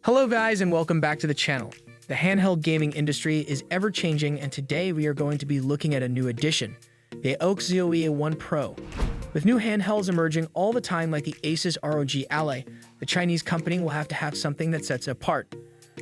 Hello guys and welcome back to the channel. The handheld gaming industry is ever-changing and today we are going to be looking at a new addition, the AOKZOE A1 Pro. With new handhelds emerging all the time like the Asus ROG Ally, the Chinese company will have to have something that sets it apart.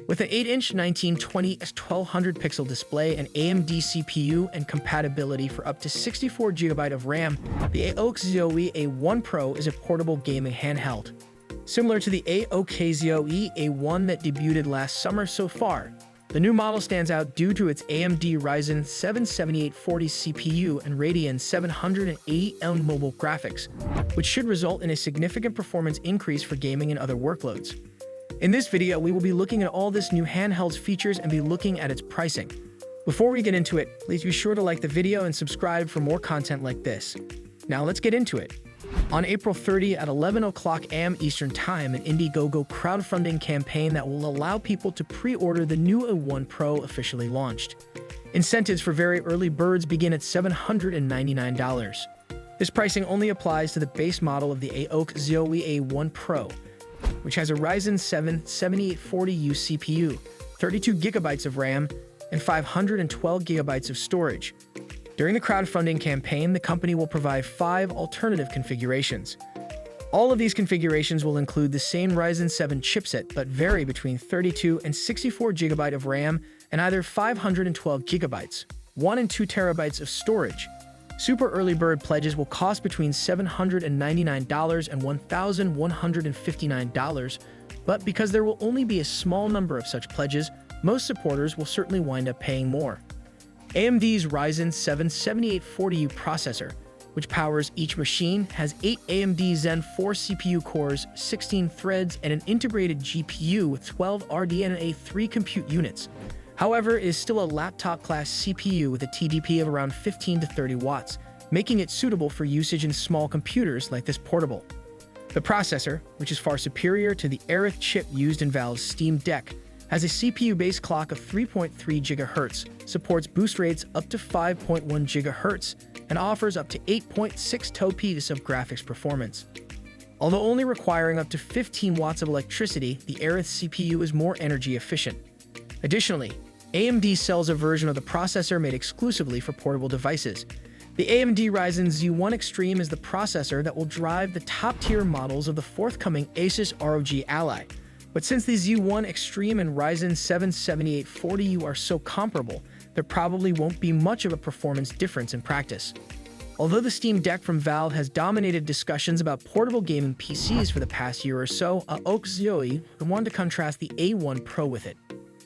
With an 8-inch 1920x1200 pixel display, an AMD CPU, and compatibility for up to 64GB of RAM, the AOKZOE A1 Pro is a portable gaming handheld. Similar to the AOKZOE A1 that debuted last summer so far, the new model stands out due to its AMD Ryzen 7 7840 CPU and Radeon 780M mobile graphics, which should result in a significant performance increase for gaming and other workloads. In this video, we will be looking at all this new handheld's features and be looking at its pricing. Before we get into it, please be sure to like the video and subscribe for more content like this. Now let's get into it. On April 30 at 11 o'clock a.m. Eastern Time, an Indiegogo crowdfunding campaign that will allow people to pre-order the new A1 Pro officially launched. Incentives for very early birds begin at $799. This pricing only applies to the base model of the AOKZOE A1 Pro, which has a Ryzen 7 7840U CPU, 32GB of RAM, and 512GB of storage. During the crowdfunding campaign, the company will provide 5 alternative configurations. All of these configurations will include the same Ryzen 7 chipset but vary between 32 and 64GB of RAM and either 512GB, 1 and 2 TB of storage. Super early bird pledges will cost between $799 and $1,159, but because there will only be a small number of such pledges, most supporters will certainly wind up paying more. AMD's Ryzen 7 7840U processor, which powers each machine, has 8 AMD Zen 4 CPU cores, 16 threads, and an integrated GPU with 12 RDNA 3 compute units. However, it is still a laptop-class CPU with a TDP of around 15 to 30 watts, making it suitable for usage in small computers like this portable. The processor, which is far superior to the Aerith chip used in Valve's Steam Deck, has a CPU-based clock of 3.3 GHz, supports boost rates up to 5.1 GHz, and offers up to 8.6 TOPS of graphics performance. Although only requiring up to 15 watts of electricity, the Aerith CPU is more energy efficient. Additionally, AMD sells a version of the processor made exclusively for portable devices. The AMD Ryzen Z1 Extreme is the processor that will drive the top-tier models of the forthcoming Asus ROG Ally. But since the Z1 Extreme and Ryzen 7 7840U are so comparable, there probably won't be much of a performance difference in practice. Although the Steam Deck from Valve has dominated discussions about portable gaming PCs for the past year or so, AOKZOE wanted to contrast the A1 Pro with it.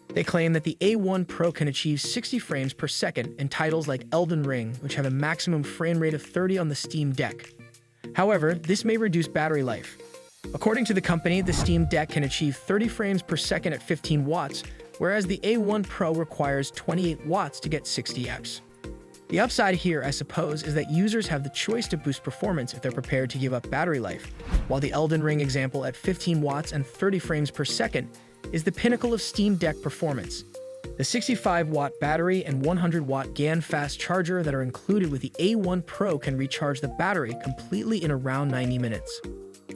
They claim that the A1 Pro can achieve 60 frames per second in titles like Elden Ring, which have a maximum frame rate of 30 on the Steam Deck. However, this may reduce battery life. According to the company, the Steam Deck can achieve 30 frames per second at 15 watts, whereas the A1 Pro requires 28 watts to get 60 Fps. The upside here, I suppose, is that users have the choice to boost performance if they're prepared to give up battery life, while the Elden Ring example at 15 watts and 30 frames per second is the pinnacle of Steam Deck performance. The 65-watt battery and 100-watt GAN fast charger that are included with the A1 Pro can recharge the battery completely in around 90 minutes.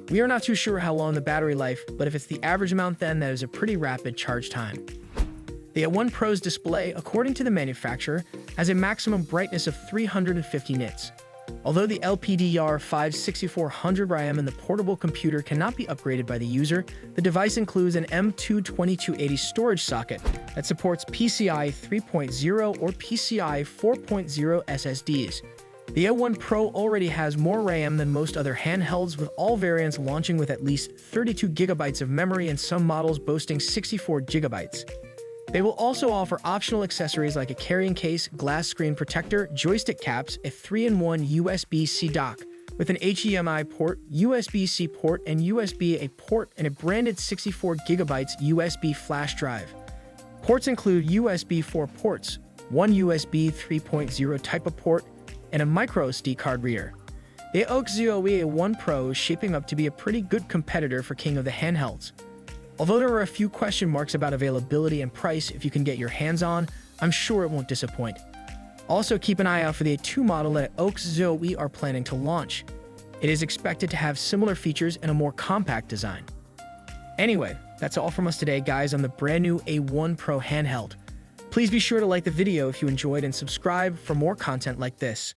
We are not too sure how long the battery life, but if it's the average amount, then that is a pretty rapid charge time. The A1 Pro's display, according to the manufacturer, has a maximum brightness of 350 nits. Although the LPDDR5 6400 RAM in the portable computer cannot be upgraded by the user, the device includes an M2 2280 storage socket that supports PCI 3.0 or PCI 4.0 SSDs. The A1 Pro already has more RAM than most other handhelds, with all variants launching with at least 32GB of memory and some models boasting 64GB. They will also offer optional accessories like a carrying case, glass screen protector, joystick caps, a 3-in-1 USB-C dock with an HDMI port, USB-C port, and USB-A port, and a branded 64GB USB flash drive. Ports include USB 4 ports, one USB 3.0 type of port, and a microSD card reader. The AOKZOE A1 Pro is shaping up to be a pretty good competitor for King of the handhelds. Although there are a few question marks about availability and price if you can get your hands on, I'm sure it won't disappoint. Also keep an eye out for the A2 model that AOKZOE are planning to launch. It is expected to have similar features and a more compact design. Anyway, That's all from us today, guys, on the brand new A1 Pro handheld. Please be sure to like the video if you enjoyed and subscribe for more content like this.